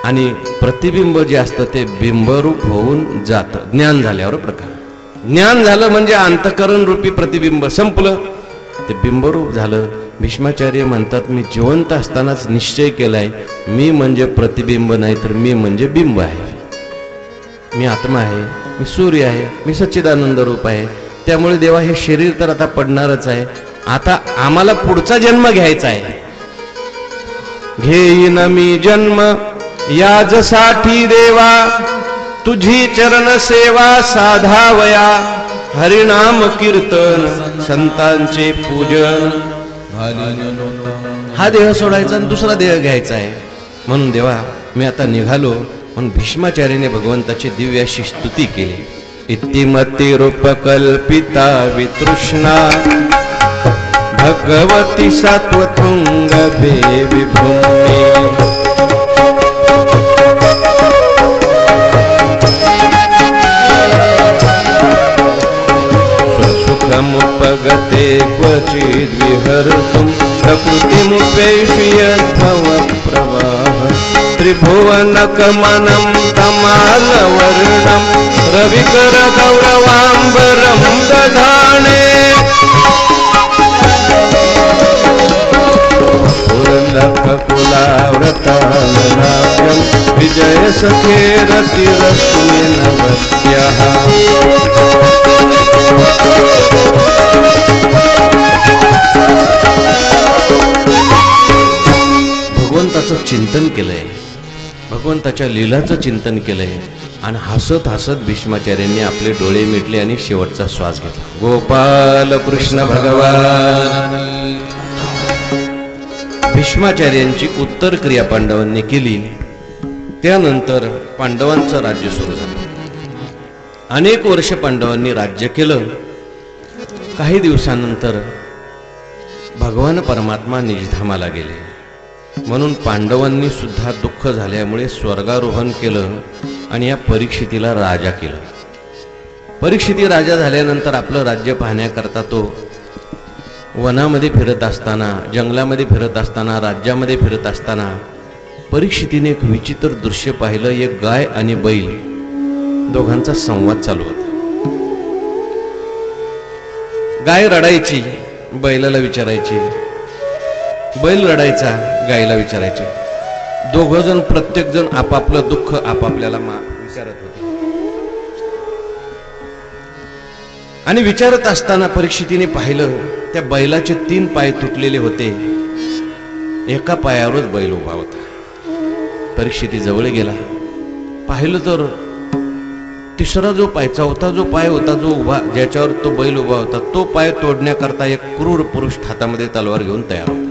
आणि प्रतिबिंब जे असतं ते बिंबरूप होऊन जातं. ज्ञान झाल्यावर प्रकार. ज्ञान झालं म्हणजे अंतःकरण रूपी प्रतिबिंब संपलं, ते बिंबरूप झालं. भीष्माचार्य म्हणतात, मी जिवंत असतानाच निश्चय केलाय, मी म्हणजे प्रतिबिंब नाही तर मी म्हणजे बिंब आहे. मी आत्मा आहे, मी सूर्य आहे, मी सच्चिदानंद रूप आहे. त्यामुळे देवा हे शरीर तर आता पडणारच आहे. आता आम्हाला पुढचा जन्म घ्यायचा आहे. घेईन मी जन्म याजसाठी देवा, तुझी चरण सेवा साधावया. हरिनाम कीर्तन संतांचे पूजन. हा देह सोडायचा आणि दुसरा देह घ्यायचा आहे. म्हणून देवा मी आता निघालो. म्हणून भीष्माचार्याने भगवंताची दिव्य अशी स्तुती केली. इतिमती रूपकल्पिता वितृष्णा भगवती सात्वतुंग देवी भूमी. मुपगते क्वचिद् विहर्तुं प्रकृतिमुपेष्य यद्भव प्रवाह. त्रिभुवनकमनं तमालवर्णं रविकर गौरवाम्बरं दधाने. लखकुलाव्रताननाभ्यं विजय सखे रतिरश्मिन वस्यः भगवंताचं चिंतन केलंय, भगवंताच्या लीलाचं चिंतन केलंय आणि हसत हसत भीष्माचार्यांनी आपले डोळे मिटले आणि शेवटचा श्वास घेतला. गोपाल कृष्ण भगवान. भीष्माचार्यांची उत्तर क्रिया पांडवांनी केली. त्यानंतर पांडवांचं राज्य सुरू झालं. अनेक वर्ष पांडवांनी राज्य केलं. काही दिवसानंतर भगवान परमात्मा निजधामाला गेले. म्हणून पांडवांनी सुद्धा दुःख झाल्यामुळे स्वर्गारोहण केलं आणि या परीक्षितीला राजा केलं. परीक्षिती राजा झाल्यानंतर आपलं राज्य पाहण्याकरता तो वनामध्ये फिरत असताना, जंगलामध्ये फिरत असताना, राज्यामध्ये फिरत असताना परीक्षितीने एक विचित्र दृश्य पाहिलं. एक गाय आणि बैल दोघांचा संवाद चालू होता. गाय रडायची, बैलाला विचारायची, बैल रडायचा, गायला विचारायचे. दोघ जण, प्रत्येक जण आपापलं दुःख आपापल्याला विचारत होते. आणि विचारत असताना परीक्षितीने पाहिलं त्या बैलाचे 3 पाय तुटलेले होते. एका पायावरच बैल उभा होता. परीक्षिती जवळ गेला. पाहिलं तर तिसरा जो पाय, चौथा जो पाय होता, जो उभा, ज्याच्यावर तो बैल उभा होता, तो पाय तोडण्याकरता एक क्रूर पुरुष हातामध्ये तलवार घेऊन तयार होता.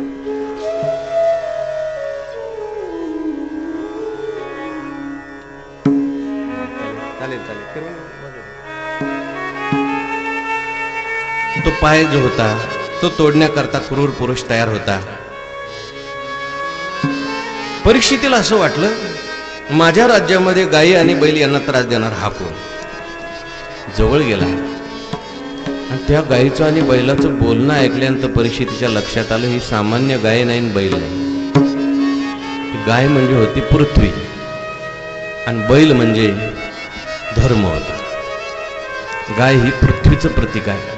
तो पाय जो होता तो तोडण्याकरता क्रूर पुरुष तयार होता. परीक्षितीला असं वाटलं, माझ्या राज्यामध्ये गायी आणि बैल यांना त्रास देणार हा कोण? जवळ गेला आणि त्या गायीचं आणि बैलाचं बोलणं ऐकल्यानंतर परीक्षितीच्या लक्षात आलं, ही सामान्य गाय नाही, बैल नाही. गाय म्हणजे होती पृथ्वी आणि बैल म्हणजे धर्म होता. गाय ही पृथ्वीचं प्रतीक आहे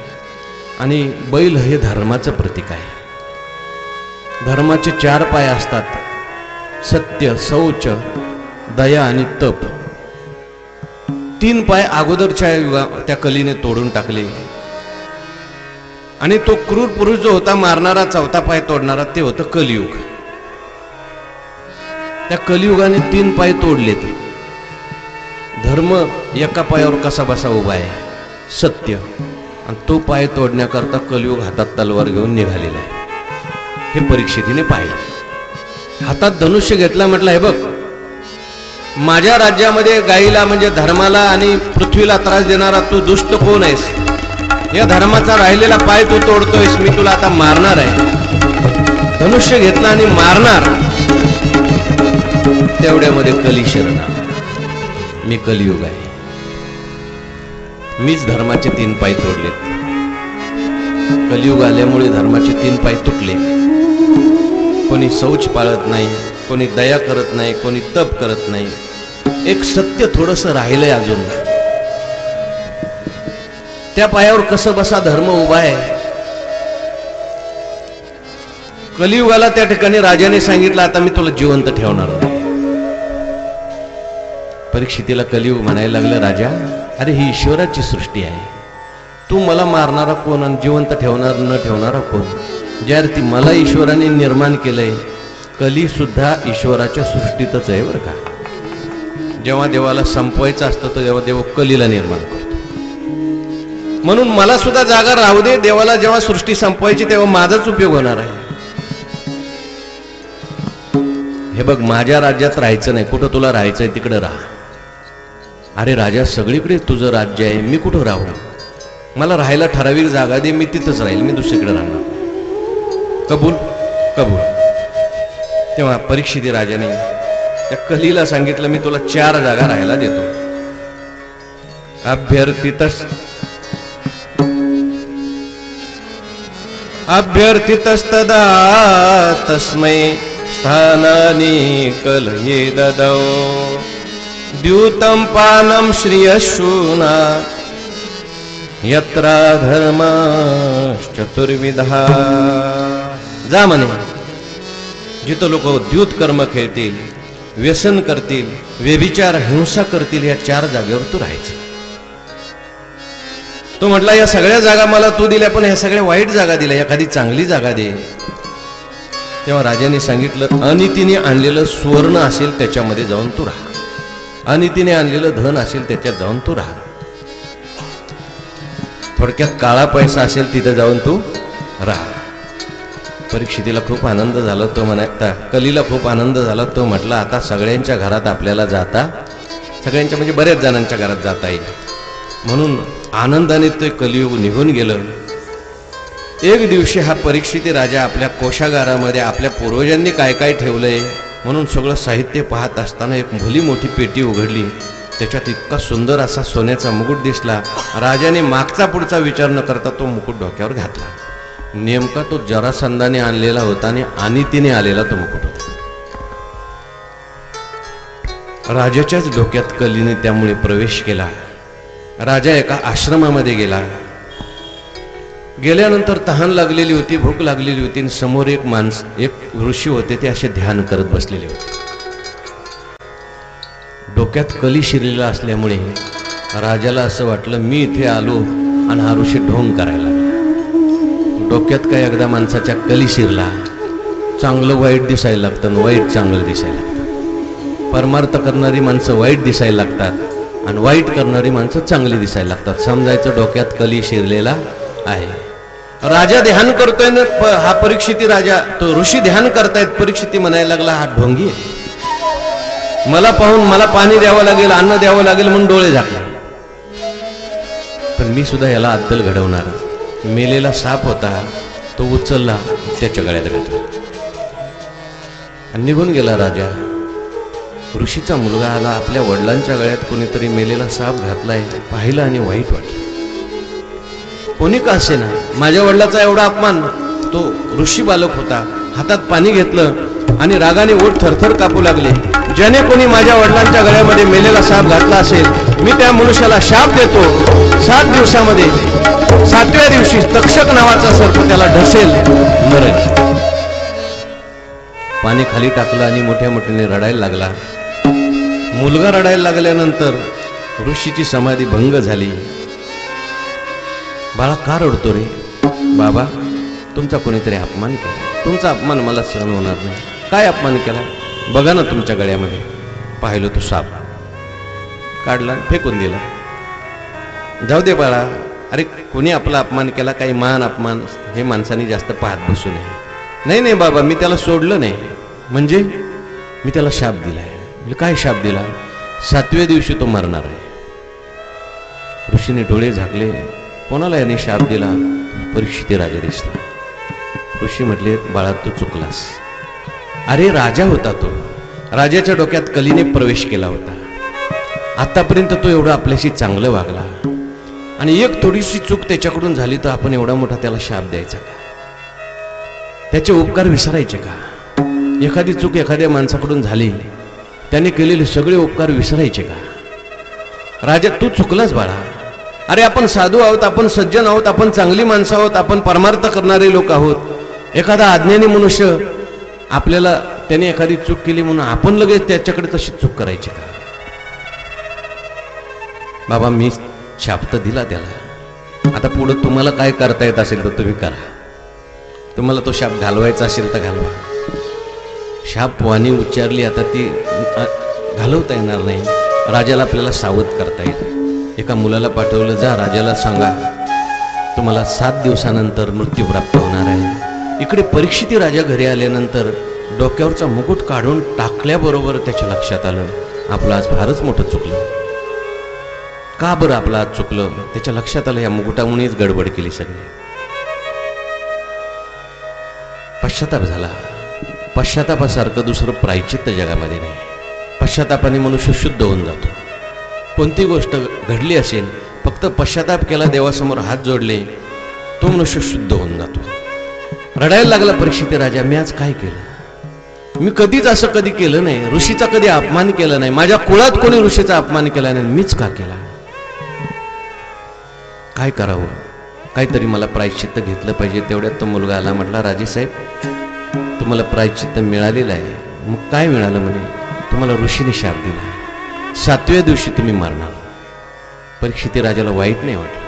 आणि बैल हे धर्माचं प्रतीक आहे. धर्माचे 4 पाय असतात: सत्य, शौच, दया आणि तप. 3 पाय अगोदरच्या त्या कलीने तोडून टाकले आणि तो क्रूर पुरुष जो होता मारणारा, 4था पाय तोडणारा, ते होतं कलियुग. त्या कलियुगाने 3 पाय तोडलेत. धर्म एका पायावर कसा बसा उभा आहे, सत्य, आणि तो पाय तोडण्याकरता कलियुग हातात तलवार घेऊन निघालेला आहे. हे परीक्षितीने पाहिलं. हातात धनुष्य घेतला, म्हटलं, हे बघ, माझ्या राज्यामध्ये गायीला म्हणजे धर्माला आणि पृथ्वीला त्रास देणारा तू दुष्ट कोण आहेस? या धर्माचा राहिलेला पाय तू तोडतोयस, मी तुला आता मारणार आहे. धनुष्य घेतला आणि मारणार. तेवढ्यामध्ये कली शरण आला. मी कलियुग आहे, मीच धर्माचे 3 पाय तोडले. कलियुग आल्यामुळे धर्माचे 3 पाय तुटले. कोणी शौच पाळत नाही, कोणी दया करत नाही, कोणी तप करत नाही. एक सत्य थोडंसं राहिलंय अजून. त्या पायावर कसं बसा धर्म उभा आहे. कलियुगाला त्या ठिकाणी राजाने सांगितलं, आता मी तुला जिवंत ठेवणार नाही. परीक्षितीला कलियुग म्हणायला लागलं, राजा, अरे ही ईश्वराची सृष्टी आहे. तू मला मारणारा कोण आणि जिवंत ठेवणार न ठेवणारा कोण? ज्यार्थी मला ईश्वराने निर्माण केलंय, कली सुद्धा ईश्वराच्या सृष्टीतच आहे बरं का. जेव्हा देवाला संपवायचं असतं तर तेव्हा देव कलीला निर्माण करतो. म्हणून मला सुद्धा जागा राहू दे. देवाला जेव्हा सृष्टी संपवायची तेव्हा माझाच उपयोग होणार आहे. हे बघ, माझ्या राज्यात राहायचं नाही. कुठं तुला राहायचंय तिकडे राहा. अरे राजा, सगळीकडे तुझं राज्य आहे, मी कुठं राहू? मला राहायला ठराविक जागा दे, मी तिथंच राहील, मी दुसरीकडे राहणार. कबूल? कबूल. तेव्हा परीक्षिती राजाने त्या कलीला सांगितलं, मी तुला 4 जागा राहायला देतो. अभ्यर्थितस्तदा तस्मै स्थानानि कलये ददौ द्यूतं पानं श्रियशूना यत्रा धर्मश्चतुर्विधा. जा म्हणे, जिथं लोक द्यूत कर्म खेळतील, व्यसन करतील, व्यभिचार हिंसा करतील, या 4 जागेवर तू राहायचं. तो म्हटला या सगळ्या जागा मला तू दिल्या, पण ह्या सगळ्या वाईट जागा दिल्या, एखादी चांगली जागा दे. तेव्हा राजाने सांगितलं, अनितीने आणलेलं सुवर्ण असेल त्याच्यामध्ये जाऊन तू राहा, अनितीने आणलेलं धन असेल त्याच्यात जाऊन तू राहा. थोडक्यात काळा पैसा असेल तिथे जाऊन तू राहा. परीक्षितीला खूप आनंद झाला. तो म्हणायचा, कलीला खूप आनंद झाला. तो म्हटला आता सगळ्यांच्या घरात आपल्याला जाता, सगळ्यांच्या म्हणजे बऱ्याच जणांच्या घरात जाता येईल. म्हणून आनंदाने ते कलियुग निघून गेलं. एक दिवशी हा परीक्षिती राजा आपल्या कोशागारामध्ये आपल्या पूर्वजांनी काय काय ठेवलंय म्हणून सगळं साहित्य पाहत असताना एक भली मोठी पेटी उघडली. त्याच्यात इतका सुंदर असा सोन्याचा मुकुट दिसला. राजाने मागचा पुढचा विचार न करता तो मुकुट डोक्यावर घातला. नेमका तो जरासंधाने आणलेला होता आणि अनितीने आलेला तो मुकुट होता. राजाच्याच डोक्यात कलीने त्यामुळे प्रवेश केला. राजा एका आश्रमामध्ये गेला. गेल्यानंतर तहान लागलेली होती, भूक लागलेली होती, आणि समोर एक ऋषी होते. ते असे ध्यान करत बसलेले होते. डोक्यात कली शिरलेला असल्यामुळे राजाला असं वाटलं मी इथे आलो आणि हा ऋषी ढोंग करायला. डोक्यात काय एकदा माणसाच्या कली शिरला, चांगलं वाईट दिसायला लागतं आणि वाईट चांगलं दिसायला लागतं. परमार्थ करणारी माणसं वाईट दिसायला लागतात आणि वाईट करणारी माणसं चांगली दिसायला लागतात. समजायचं डोक्यात कली शिरलेला आहे. राजा ध्यान करतोय ना, हा परीक्षिती राजा, तो ऋषी ध्यान करतायत. परीक्षिती म्हणायला लागला हा ढोंगी आहे, मला पाहून मला पाणी द्यावं लागेल, अन्न द्यावं लागेल म्हणून डोळे झाकले. पण मी सुद्धा याला अद्दल घडवणार. मेलेला साप होता, तो उचलला, त्याच्या गळ्यात घातला आणि निघून गेला. राजा ऋषीचा मुलगा आला, आपल्या वडिलांच्या गळ्यात कोणीतरी मेलेला साप घातलाय, पाहिलं आणि वाईट वाटलं. कोणी का असे ना, माझ्या वडिलाचा एवढा अपमान. तो ऋषी बालक होता, हातात पाणी घेतलं आणि रागाने ओठ थरथर कापू लागले. ज्याने कोणी माझ्या वडिलांच्या गळ्यामध्ये मेलेला साप घातला असेल, मी त्या मनुष्याला शाप देतो, 7 दिवसामध्ये 7व्या दिवशी तक्षक नावाचा सर्प त्याला ढसेल, मरेल. पाणी खाली टाकलं आणि मोठ्या मोठ्याने रडायला लागला. मुलगा रडायला लागल्यानंतर ऋषीची समाधी भंग झाली. बाळा का रडतो रे? बाबा तुमचा कोणीतरी अपमान केला, तुमचा अपमान मला सहन होणार नाही. काय अपमान केला? बघा ना तुमच्या गळ्यामध्ये. पाहिलं तो साप, काढला, फेकून दिला. जाऊ दे बाळा, अरे कोणी आपला अपमान केला, काही मान अपमान हे माणसाने जास्त पाहत बसू नये. नाही नाही बाबा, मी त्याला सोडलं नाही. म्हणजे मी त्याला शाप दिलाय. म्हणजे काय शाप दिला? 7व्या दिवशी तो मरणार आहे. ऋषीने डोळे झाकले. कोणाला याने शाप दिला? परीक्षिती राजा दिसला. ऋषी म्हटले बाळा तू चुकलास. अरे राजा होता तो, राजाच्या डोक्यात कलीने प्रवेश केला होता. आतापर्यंत तो एवढा आपल्याशी चांगलं वागला आणि एक थोडीशी चूक त्याच्याकडून झाली तर आपण एवढा मोठा त्याला शाप द्यायचा का? त्याचे उपकार विसरायचे का? एखादी चूक एखाद्या माणसाकडून झाली, त्याने केलेले सगळे उपकार विसरायचे का? राजा तू चुकलास बाळा. अरे आपण साधू आहोत, आपण सज्जन आहोत, आपण चांगली माणसं आहोत, आपण परमार्थ करणारे लोक आहोत. एखादा अज्ञानी मनुष्य आपल्याला त्याने एखादी चूक केली म्हणून आपण लगेच त्याच्याकडे तशी चूक करायची का? बाबा मी शाप तर दिला त्याला, आता पुढे तुम्हाला काय करता येत असेल तर तुम्ही करा. तुम्हाला तो शाप घालवायचा असेल तर घालवा. शाप वाणी उच्चारली, आता ती घालवता येणार नाही. राजाला आपल्याला सावध करता येईल. एका मुलाला पाठवलं, जा राजाला सांगा तुम्हाला 7 दिवसानंतर मृत्यू प्राप्त होणार आहे. इकडे परीक्षिती राजा घरी आल्यानंतर डोक्यावरचा मुकुट काढून टाकल्याबरोबर त्याच्या लक्षात आलं आपलं आज फारच मोठं चुकलं. का बरं आपलं आज चुकलं? त्याच्या लक्षात आलं या मुकुटामुळेच गडबड केली सगळी. पश्चाताप झाला. पश्चातापासारखं दुसरं प्रायचित्त जगामध्ये नाही. पश्चातापाने मनुष्य शुद्ध होऊन जातो. कोणती गोष्ट घडली असेल, फक्त पश्चाताप केला, देवासमोर हात जोडले, तो मनुष्य शुद्ध होऊन जातो. रडायला लागला परीक्षिती राजा, मी आज काय केलं? मी कधीच असं कधी केलं नाही. ऋषीचा कधी अपमान केला नाही. माझ्या कुळात कोणी ऋषीचा अपमान केला नाही, मीच का केला? काय करावं? काहीतरी मला प्रायश्चित्त घेतलं पाहिजे. तेवढ्यात तो मुलगा आला, म्हटला राजेसाहेब तुम्हाला प्रायश्चित्त मिळालेलं आहे. मग काय मिळालं म्हणे? तुम्हाला ऋषीने शाप दिला, 7व्या दिवशी तुम्ही मरणार. परीक्षित राजाला वाईट नाही वाटलं.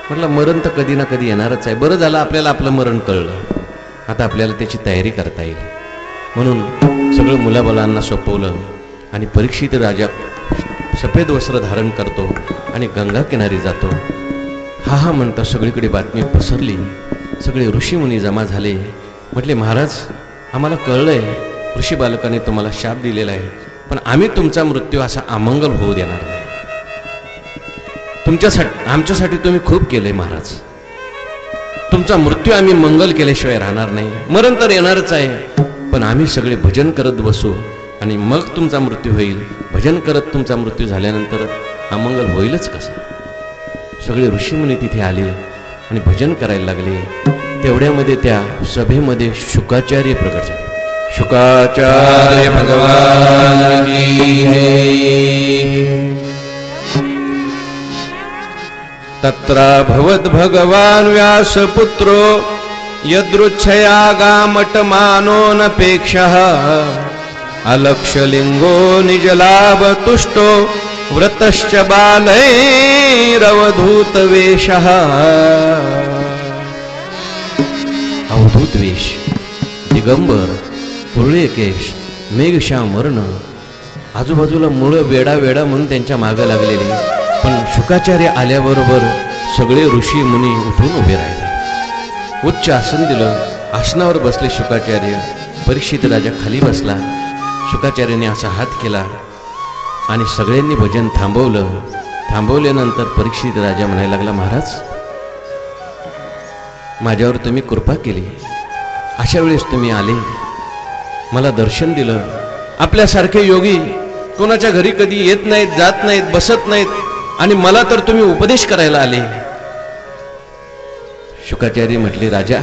म्हटलं मरण तर कधी ना कधी येणारच आहे. बरं झालं आपल्याला आपलं मरण कळलं, आता आपल्याला त्याची तयारी करता येईल. म्हणून सगळं मुलाबालांना सोपवलं आणि परीक्षित राजा सफेद वस्त्र धारण करतो आणि गंगा किनारी जातो. हा हा म्हणता सगळीकडे बातमी पसरली. सगळे ऋषीमुनी जमा झाले. म्हटले महाराज, आम्हाला कळलंय ऋषी बालकाने तुम्हाला शाप दिलेला आहे, पण आम्ही तुमचा मृत्यू असा अमंगल होऊ देणार नाही. तुमच्यासाठी आमच्यासाठी तुम्ही खूप केलंय महाराज. तुमचा मृत्यू आम्ही मंगल केल्याशिवाय राहणार नाही. मरण तर येणारच आहे, पण आम्ही सगळे भजन करत बसू आणि मग तुमचा मृत्यू होईल. भजन करत तुमचा मृत्यू झाल्यानंतर अमंगल होईलच कसं? सगळे ऋषीमुनी तिथे आले आणि भजन करायला लागले. तेवढ्यामध्ये त्या सभेमध्ये शुकाचार्य प्रकट झाले. शुकाचार्य भगवान की जय. तत्राभवद् भगवान् व्यासपुत्रो यदृच्छया गामटमानो नपेक्षः अलक्ष्यलिङ्गो निजलाभतुष्टो व्रतश्च बालैरवधूतवेषः. अवधूत वेश, दिगंबर, कुरळे केश, मेघश्याम वर्ण, आजूबाजूला मुळं वेडा वेडा म्हणून त्यांच्या मागं लागलेले. पण शुकाचार्य आल्याबरोबर सगळे ऋषी मुनी उठून उभे राहिले. उच्च आसन दिलं. आसनावर बसले शुकाचार्य. परीक्षित राजा खाली बसला. शुकाचार्याने असा हात केला आणि सगळ्यांनी भजन थांबवलं. थांबवल्यानंतर परीक्षित राजा म्हणायला लागला, महाराज, माझ्यावर तुम्ही कृपा केली. अशा वेळेस तुम्ही आले, मला दर्शन दिलं. आपल्यासारखे योगी कोणाच्या घरी कधी येत नाहीत, जात नाहीत, बसत नाहीत, आणि मला तर तुम्ही उपदेश करायला आले. शुकाचार्य म्हटले, राजा,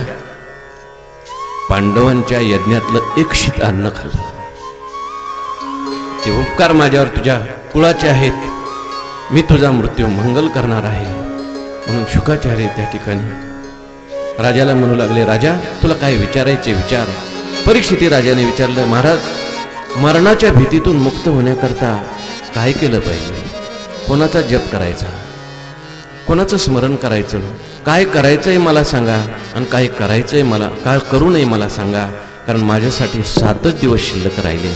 पांडवांच्या यज्ञातलं एक शीत अन्न खाल्लं. ते उपकार माझ्यावर तुझ्या कुळाचे आहेत. मी तुझा मृत्यू मंगल करणार आहे. म्हणून शुकाचार्य त्या ठिकाणी राजाला म्हणू लागले, राजा, तुला काय विचारायचे विचार. परीक्षित राजाने विचारलं, महाराज, मरणाच्या भीतीतून मुक्त होण्याकरता काय केलं पाहिजे? कोणाचा जप करायचा, कोणाचं स्मरण करायचं, काय करायचंय मला सांगा, आणि काय करायचंय मला, काय करू नये मला सांगा, कारण माझ्यासाठी 7च दिवस शिल्लक राहिले.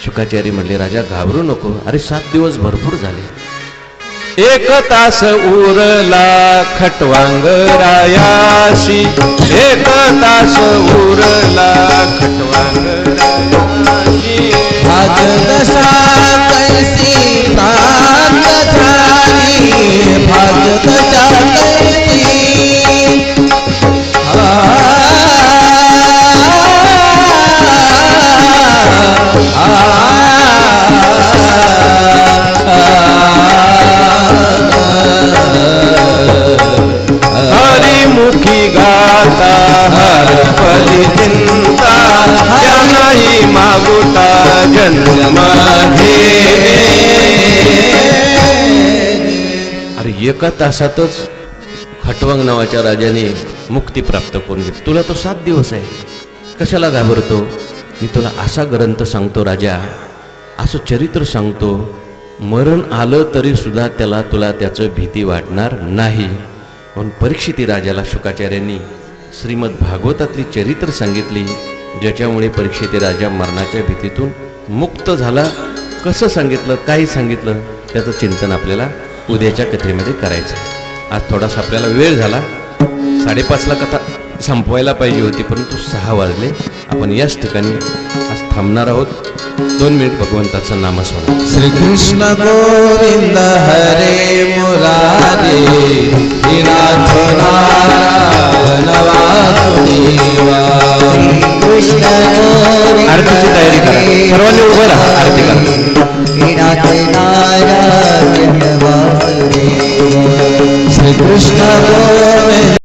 शुकाचार्य म्हणले, राजा, घाबरू नको. अरे 7 दिवस भरपूर झाले. 1 तास उरला खटवांग रायाशी, 1 तास उरला खटवांग रायाशी. भागदशा कैसी प्राप्त झाली, भागदशा कैसी हरिमुखी गाता हर पली चिंता, या नाही मागुता जन्म घे. अरे 1 तासातच खटवांग नावाच्या राजाने मुक्ती प्राप्त करून घेतली. तुला तो 7 दिवस आहे, कशाला घाबरतो? मी तुला असा ग्रंथ सांगतो राजा, असं चरित्र सांगतो, मरण आलं तरी सुद्धा तुला त्याचं भीती वाटणार नाही. म्हणून परीक्षित राजाला शुकाचार्यांनी श्रीमद भागवतातली चरित्र सांगितली, ज्याच्यामुळे परीक्षित राजा मरणाच्या भीतीतून मुक्त झाला. कसं सांगितलं, काय सांगितलं, त्याचं चिंतन आपल्याला उद्याच्या कथेमध्ये करायचं आहे. आज थोडासा आपल्याला वेळ झाला. 5:30ला कथा संपवायला पाहिजे होती, परंतु 6 वाजले. आपण याच ठिकाणी आज थांबणार आहोत. 2 मिनिट भगवंताचं नामस्मरण. श्री कृष्ण गोविंद हरे मुरारे, नाथ नारायण वासुदेवा. कृष्ण आरतीची तयारी करा, सर्वांनी उभं राहा, आरती करा. नाथ नारायण वासुदेवा. श्री कृष्ण